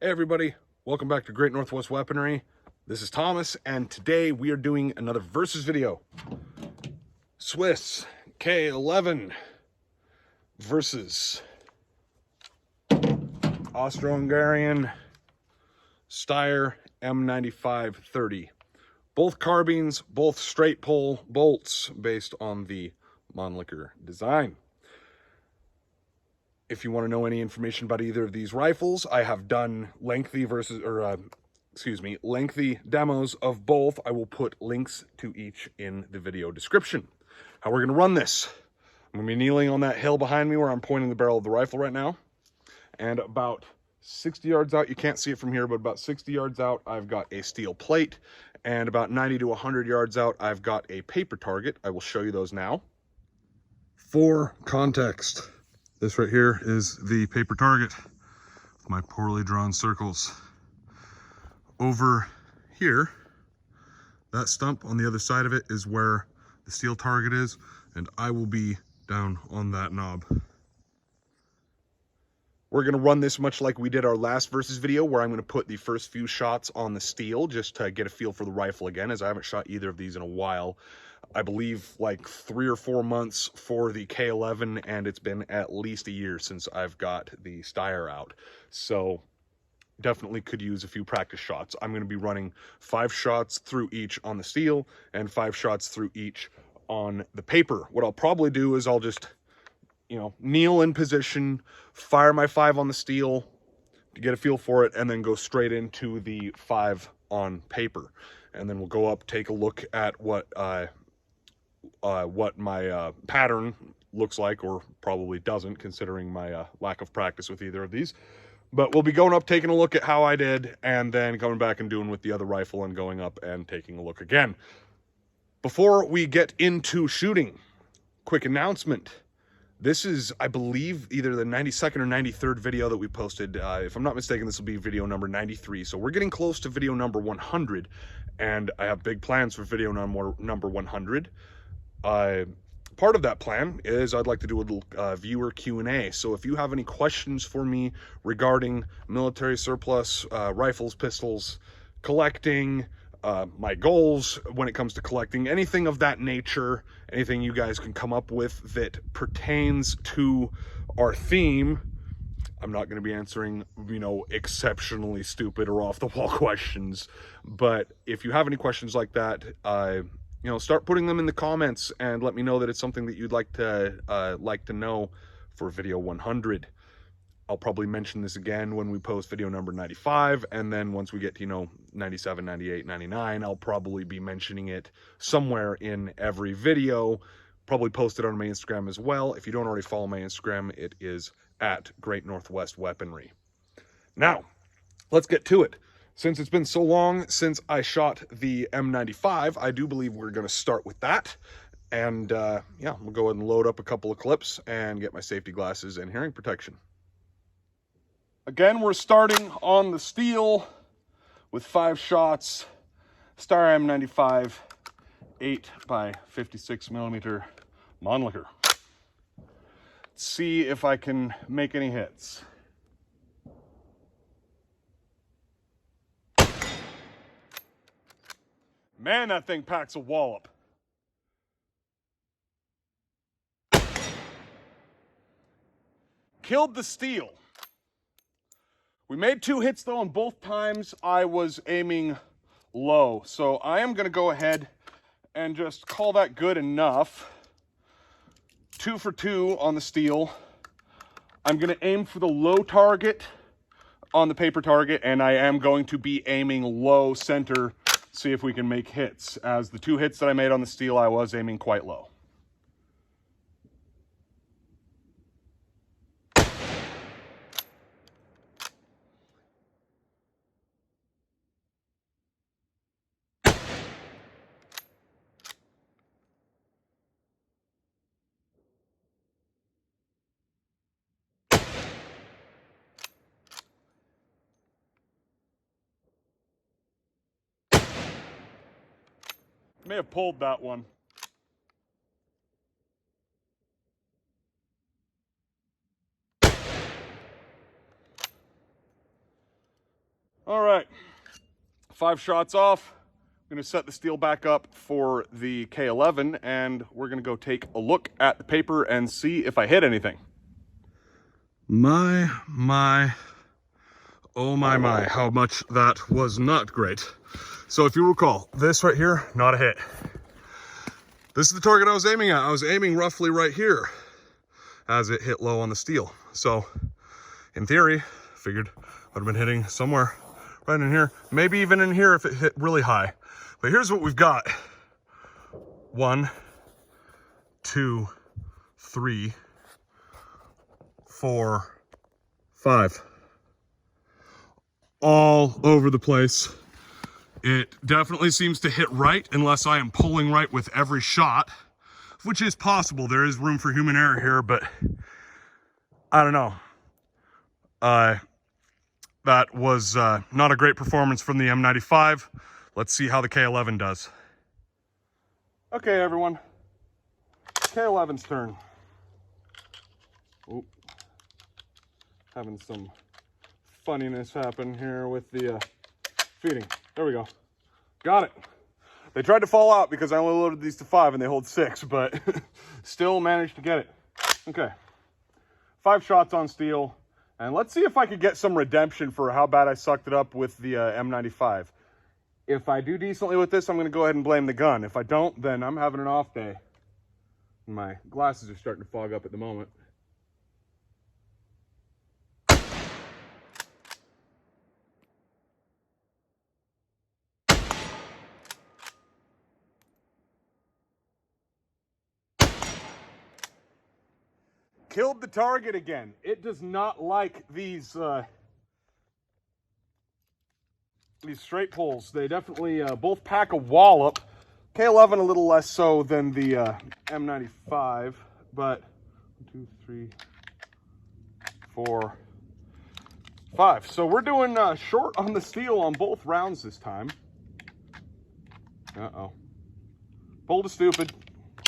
Hey everybody, welcome back to Great Northwest Weaponry. This is Thomas, and today we are doing another versus video. Swiss K11 versus Austro-Hungarian Steyr M95 30. Both carbines, both straight pull bolts based on the Mannlicher design. If you want to know any information about either of these rifles, I have done lengthy demos of both. I will put links to each in the video description. How we're going to run this. I'm going to be kneeling on that hill behind me where I'm pointing the barrel of the rifle right now. And about 60 yards out, you can't see it from here, but about 60 yards out, I've got a steel plate. And about 90 to 100 yards out, I've got a paper target. I will show you those now. For context, this right here is the paper target with my poorly drawn circles. Over here, that stump on the other side of it is where the steel target is, and I will be down on that knob. We're going to run this much like we did our last versus video, where I'm going to put the first few shots on the steel just to get a feel for the rifle again, as I haven't shot either of these in a while. I believe like 3 or 4 months for the K11, and it's been at least a year since I've got the Steyr out. So definitely could use a few practice shots. I'm going to be running 5 shots through each on the steel and 5 shots through each on the paper. What I'll probably do is I'll just, kneel in position, fire my 5 on the steel to get a feel for it, and then go straight into the 5 on paper. And then we'll go up, take a look at what my pattern looks like, or probably doesn't, considering my lack of practice with either of these. But we'll be going up, taking a look at how I did, and then coming back and doing with the other rifle and going up and taking a look again. Before we get into shooting, quick announcement. This is, I believe, either the 92nd or 93rd video that we posted. If I'm not mistaken, this will be video number 93. So we're getting close to video number 100, and I have big plans for video number 100. Part of that plan is I'd like to do a little viewer Q&A. So if you have any questions for me regarding military surplus, rifles, pistols, collecting, my goals when it comes to collecting, anything of that nature, anything you guys can come up with that pertains to our theme. I'm not going to be answering, exceptionally stupid or off-the-wall questions, but if you have any questions like that, start putting them in the comments and let me know that it's something that you'd like to know for video 100. I'll probably mention this again when we post video number 95, and then once we get to, 97, 98, 99, I'll probably be mentioning it somewhere in every video. Probably post it on my Instagram as well. If you don't already follow my Instagram, it is at Great Northwest Weaponry. Now, let's get to it. Since it's been so long since I shot the M95, I do believe we're going to start with that. And we'll go ahead and load up a couple of clips and get my safety glasses and hearing protection. Again, we're starting on the steel with 5 shots, Steyr M95, 8x56 millimeter Mannlicher. Let's see if I can make any hits. Man, that thing packs a wallop. Killed the steel. We made 2 hits though, and both times I was aiming low. So I am going to go ahead and just call that good enough. 2 for 2 on the steel. I'm going to aim for the low target on the paper target, and I am going to be aiming low center, see if we can make hits. As the 2 hits that I made on the steel, I was aiming quite low. May have pulled that one. All right, 5 shots off. I'm gonna set the steel back up for the K11 and we're gonna go take a look at the paper and see if I hit anything. My, oh my, how much that was not great. So if you recall, this right here, not a hit. This is the target I was aiming at. I was aiming roughly right here as it hit low on the steel. So in theory, figured I'd have been hitting somewhere right in here, maybe even in here if it hit really high. But here's what we've got. 1, 2, 3, 4, 5. All over the place. It definitely seems to hit right unless I am pulling right with every shot, which is possible. There is room for human error here, but I don't know. That was not a great performance from the M95. Let's see how the K11 does. Okay, everyone. K11's turn. Oop. Having some funniness happen here with the feeding. There we go. Got it. They tried to fall out because I only loaded these to 5 and they hold 6, but still managed to get it. Okay. 5 shots on steel. And let's see if I could get some redemption for how bad I sucked it up with the M95. If I do decently with this, I'm going to go ahead and blame the gun. If I don't, then I'm having an off day. My glasses are starting to fog up at the moment. Killed the target again. It does not like these straight pulls. They definitely both pack a wallop. K11 a little less so than the M95, but 1, 2, 3, 4, 5. So we're doing short on the steel on both rounds this time. Uh-oh. Pulled a stupid.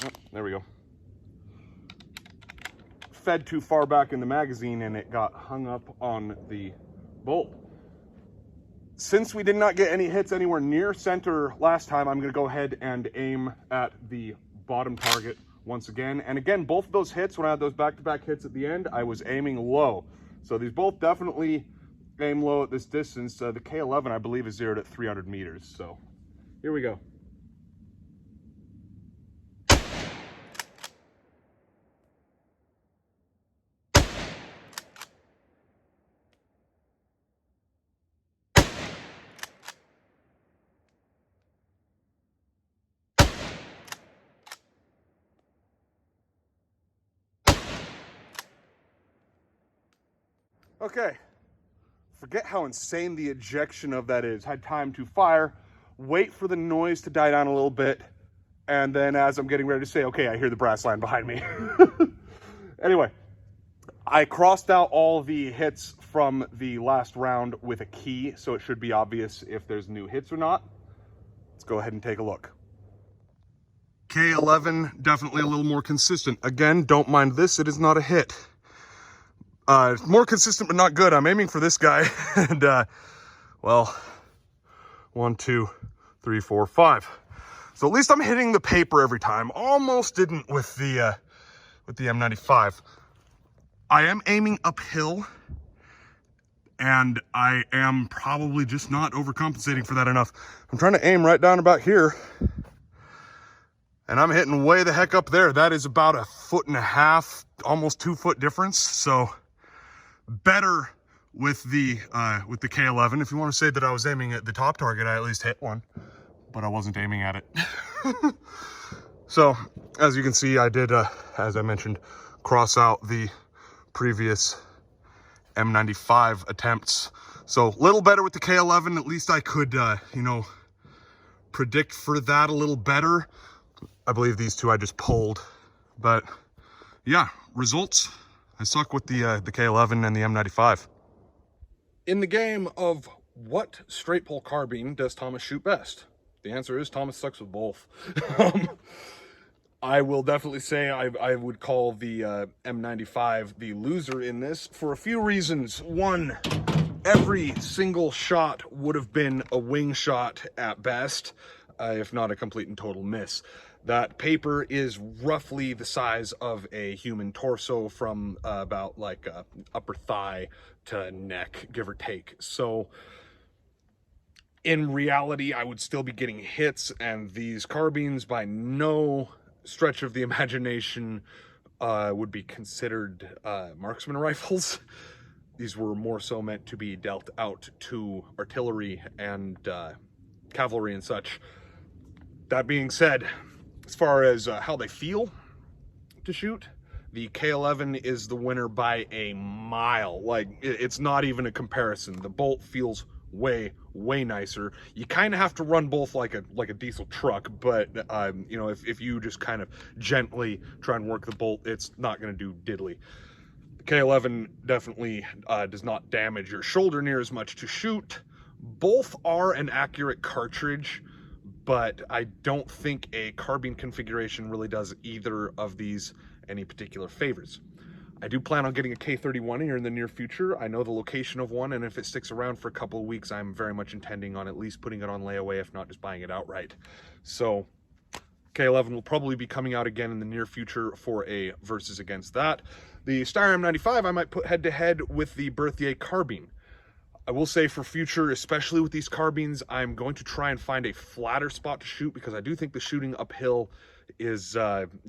Oh, there we go. Fed too far back in the magazine and it got hung up on the bolt. Since we did not get any hits anywhere near center last time, I'm going to go ahead and aim at the bottom target once again. And again, both of those hits, when I had those back-to-back hits at the end, I was aiming low. So these both definitely aim low at this distance. The K11, I believe, is zeroed at 300 meters. So here we go. Okay, forget how insane the ejection of that is. Had time to fire, wait for the noise to die down a little bit, and then as I'm getting ready to say, okay, I hear the brass line behind me. Anyway, I crossed out all the hits from the last round with a key, so it should be obvious if there's new hits or not. Let's go ahead and take a look. K11, definitely a little more consistent. Again, don't mind this, it is not a hit. More consistent, but not good. I'm aiming for this guy, and well, 1, 2, 3, 4, 5. So at least I'm hitting the paper every time. Almost didn't with the M95. I am aiming uphill, and I am probably just not overcompensating for that enough. I'm trying to aim right down about here, and I'm hitting way the heck up there. That is about 1.5 feet, almost 2 foot difference. So better with the K11. If you want to say that I was aiming at the top target, I at least hit one, but I wasn't aiming at it. So as you can see, I did, as I mentioned, cross out the previous M95 attempts. So a little better with the K11. At least I could, you know, predict for that a little better. I believe these two I just pulled, but yeah, results. I suck with the K11 and the M95. In the game of what straight pull carbine does Thomas shoot best? The answer is Thomas sucks with both. I will definitely say I would call the M95 the loser in this for a few reasons. One, every single shot would have been a wing shot at best, if not a complete and total miss. That paper is roughly the size of a human torso from about like upper thigh to neck, give or take. So in reality, I would still be getting hits, and these carbines by no stretch of the imagination would be considered marksman rifles. These were more so meant to be dealt out to artillery and cavalry and such. That being said, as far as how they feel to shoot, the K11 is the winner by a mile. Like, it's not even a comparison. The bolt feels way nicer. You kind of have to run both like a diesel truck, but you know, if you just kind of gently try and work the bolt, it's not going to do diddly. The K11 definitely does not damage your shoulder near as much to shoot. Both are an accurate cartridge, but I don't think a carbine configuration really does either of these any particular favors. I do plan on getting a K31 here in the near future. I know the location of one, and if it sticks around for a couple of weeks, I'm very much intending on at least putting it on layaway, if not just buying it outright. So K11 will probably be coming out again in the near future for a versus against that. The Steyr M95 I might put head to head with the Berthier carbine. I will say for future, especially with these carbines, I'm going to try and find a flatter spot to shoot, because I do think the shooting uphill is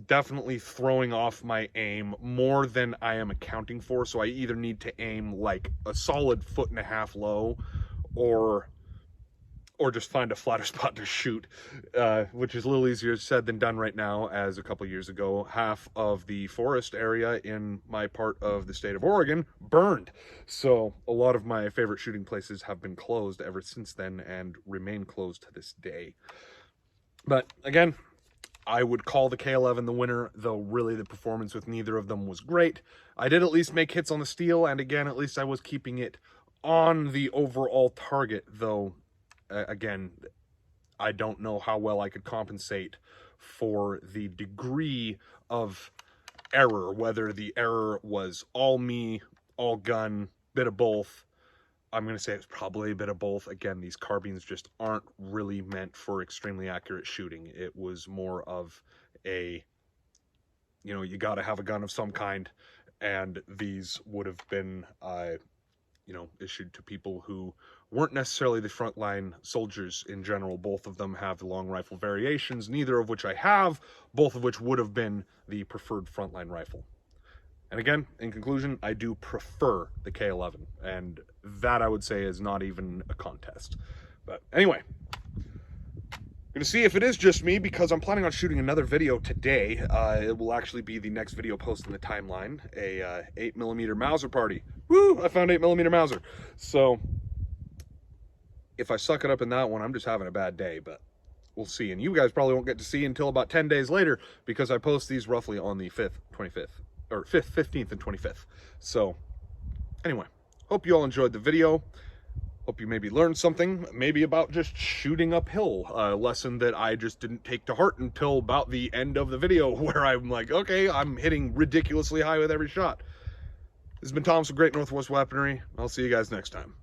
definitely throwing off my aim more than I am accounting for. So I either need to aim like a solid 1.5 feet low, or just find a flatter spot to shoot, which is a little easier said than done right now, as a couple years ago, half of the forest area in my part of the state of Oregon burned. So a lot of my favorite shooting places have been closed ever since then and remain closed to this day. But again, I would call the K11 the winner, though really the performance with neither of them was great. I did at least make hits on the steel, and again, at least I was keeping it on the overall target, though again, I don't know how well I could compensate for the degree of error, whether the error was all me, all gun, bit of both. I'm going to say it's probably a bit of both. Again, these carbines just aren't really meant for extremely accurate shooting. It was more of a, you know, you got to have a gun of some kind, and these would have been, you know, issued to people who weren't necessarily the frontline soldiers in general. Both of them have the long rifle variations, neither of which I have, both of which would have been the preferred frontline rifle. And again, in conclusion, I do prefer the K11, and that I would say is not even a contest. But anyway, I'm gonna see if it is just me, because I'm planning on shooting another video today. It will actually be the next video post in the timeline, a 8mm Mauser party. Woo! I found 8mm Mauser. So if I suck it up in that one, I'm just having a bad day, but we'll see. And you guys probably won't get to see until about 10 days later, because I post these roughly on the 5th, 25th, or 5th, 15th, and 25th. So anyway, hope you all enjoyed the video. Hope you maybe learned something, maybe about just shooting uphill, a lesson that I just didn't take to heart until about the end of the video, where I'm like, okay, I'm hitting ridiculously high with every shot. This has been Tom from Great Northwest Weaponry. I'll see you guys next time.